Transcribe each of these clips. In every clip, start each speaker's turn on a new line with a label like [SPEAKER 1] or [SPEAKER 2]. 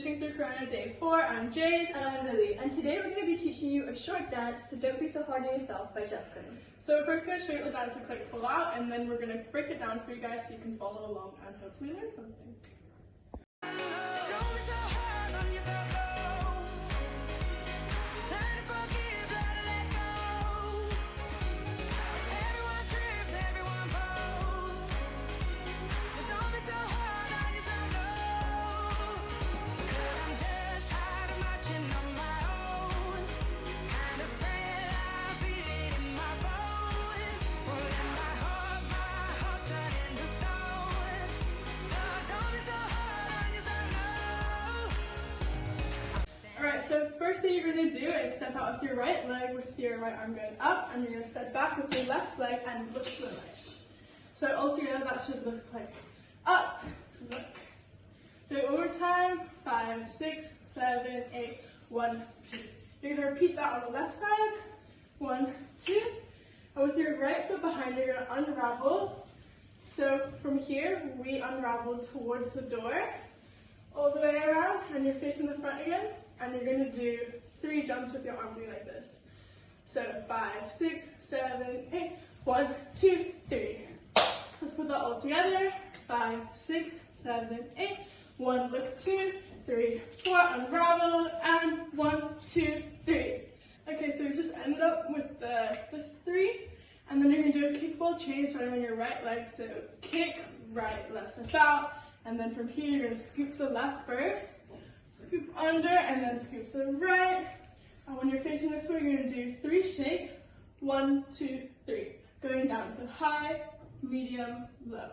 [SPEAKER 1] Finishing through Corona Day 4. I'm Jade.
[SPEAKER 2] And I'm Lily. And today we're going to be teaching you a short dance to Don't Be So Hard on Yourself by Jess Glynne.
[SPEAKER 1] So we're first going to show you what the dance looks like full out, and then we're going to break it down for you guys so you can follow along and hopefully learn something. So first thing you're going to do is step out with your right leg with your right arm going up, and you're going to step back with your left leg and look to the right. So altogether that should look like up, look. Do it one more time. 5, 6, 7, 8, 1, 2. You're going to repeat that on the left side. 1, 2. And with your right foot behind, you're going to unravel. So from here, we unravel towards the door, all the way around, and you're facing the front again. And you're going to do 3 jumps with your arms like this. So 5, 6, 7, 8, 1, 2, 3. Let's put that all together. 5, 6, 7, 8, 1, look, 2, 3, 4, unravel, and 1, 2, 3. Okay, so we just ended up with this 3, and then you're going to do a kick ball change starting on your right leg. So kick, right, left step out, and then from here you're going to scoop to the left first. Scoop under and then scoop to the right. And when you're facing this way, you're going to do 3 shakes. 1, 2, 3. Going down. So high, medium, low.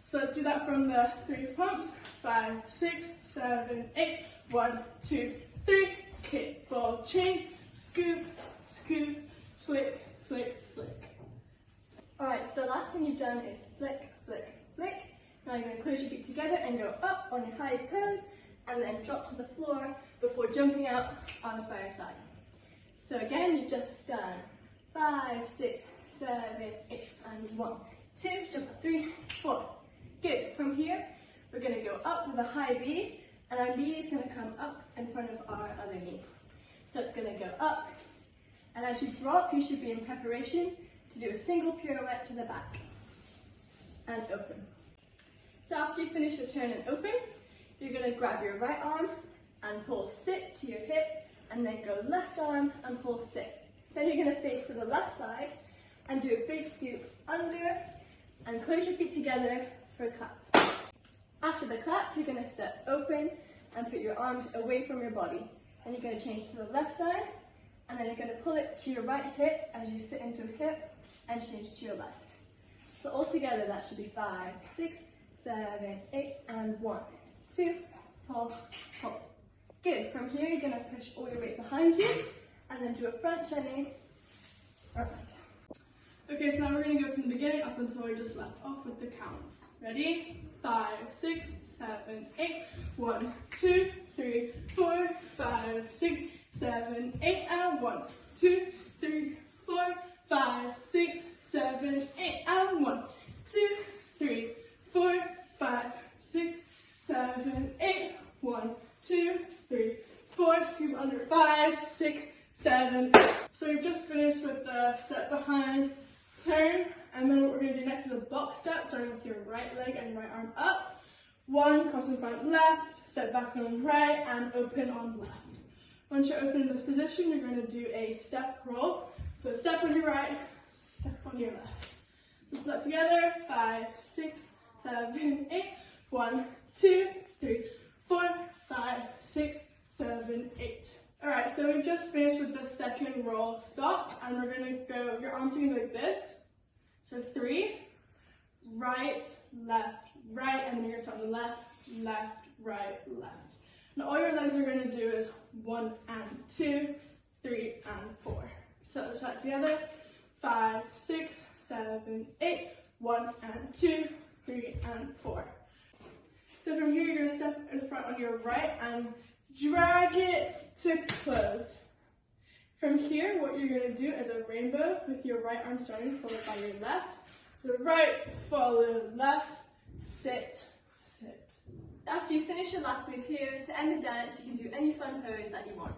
[SPEAKER 1] So let's do that from the 3 pumps. 5, 6, 7, 8. 1, 2, 3. Kick, ball, change. Scoop, scoop, flick, flick, flick.
[SPEAKER 2] Alright, so the last thing you've done is flick, flick, flick. Now you're going to close your feet together and go up on your highest toes, and then drop to the floor before jumping out, arms by your side. So again, you've just done 5, 6, 7, 8, and 1, 2, jump up, 3, 4. Good. From here, we're going to go up with a high V, and our knee is going to come up in front of our other knee. So it's going to go up, and as you drop, you should be in preparation to do a single pirouette to the back, and open. So after you finish your turn and open, you're going to grab your right arm and pull sit to your hip, and then go left arm and pull sit. Then you're going to face to the left side and do a big scoop under and close your feet together for a clap. After the clap, you're going to step open and put your arms away from your body. Then you're going to change to the left side, and then you're going to pull it to your right hip as you sit into a hip and change to your left. So altogether that should be 5, 6, 7, 8, and 1, 2, pull, pull. Good. From here, you're going to push all your weight behind you, and then do a front shinny around.
[SPEAKER 1] Okay, so now we're going to go from the beginning up until we just left off with the counts. Ready? 5, 6, 7, 8. 1, 2, 3, 4, 5, 6, 7, 8, and 1, 2, 3, 4, 5, 6, 7, 8, and 1, 2, 3, 4, 5, 6, 7, 8. 1, 2, 3, 4. Scoop under 5, 6, 7, 8. So we've just finished with the step behind, turn, and then what we're going to do next is a box step, starting with your right leg and right arm up. 1, cross in front left, step back on right, and open on left. Once you're open in this position, you're going to do a step roll. So step on your right, step on your left. So put that together. 5, 6, 7, 8. 1, 2, 3, 4, 5, 6, 7, 8. Alright, so we've just finished with the second roll stop, and we're going to go, your arms are going to go like this. So 3, right, left, right, and then you're going to start on the left, left, right, left. Now all your legs are going to do is 1 and 2, 3 and 4. So let's try it together. 5, 6, 7, 8. 1 and 2, 3 and 4. So from here, you're going to step in front on your right and drag it to close. From here, what you're going to do is a rainbow with your right arm starting, followed by your left. So right, follow left, sit, sit.
[SPEAKER 2] After you finish your last move here, to end the dance, you can do any fun pose that you want.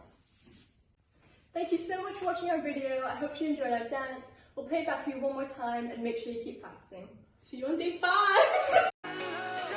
[SPEAKER 2] Thank you so much for watching our video. I hope you enjoyed our dance. We'll play it back for you one more time and make sure you keep practicing.
[SPEAKER 1] See you on day 5!